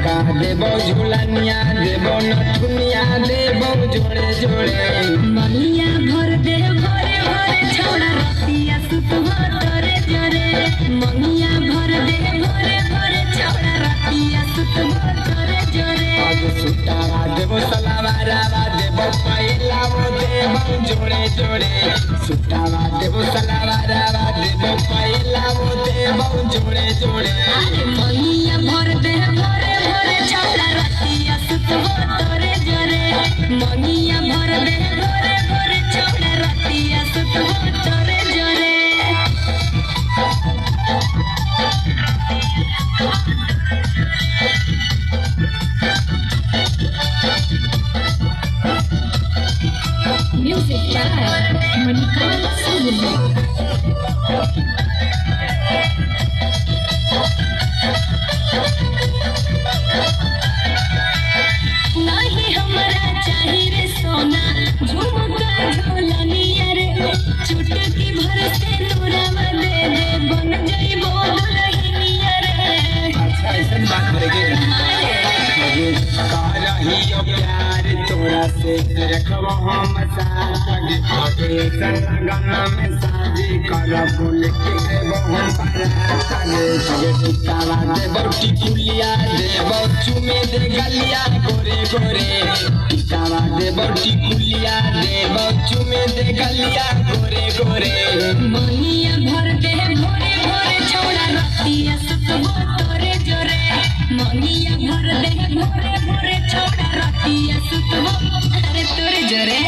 झुमका देबो झुलनिया देबो नथुनिया देबो जोड़े जोड़े मनिया भर दे भरे भरे छौड़ा रतिया सुत तोरे जरे मनिया भर दे भरे भरे छौड़ा रतिया सुत तोरे जरे आज सुतावा देबो सलावारावा देबो पहिलावो देबो जोड़े जोड़े सुतावा देबो सलावारावा देबो पहिलावो देबो जोड़े जोड़े मनिया भर दे भरे भरे छौड़ा रतिया सुत तोरे जरे मनिया भर दे भरे भरे छौड़ा रतिया सुत तोरे जरे Music by Monica Solomon. नहीं हमरा चाहिए रे सोना झुमका झोलनिया रे चुटकी भर से नूरवा दे दे बन जइबो दुल्हनिया रे। अच्छा ऐसा बात करेंगे ही प्यार तोरा से रखबो हम साथ आगे संगम में शादी करब लेके देबो हम बारात आगे सुतावा देबो टिकुलिया देबो चुमे दे गलिया गोरे गोरे सुतावा देबो टिकुलिया देबो चुमे दे गलिया गोरे गोरे मनिया भर दे भोरे भोरे छौड़ा रतिया सुतबो तोरे जोरे मनिया भर दे भोरे भोरे छौड़ा रतिया सुतबो अरे तोरे जोरे।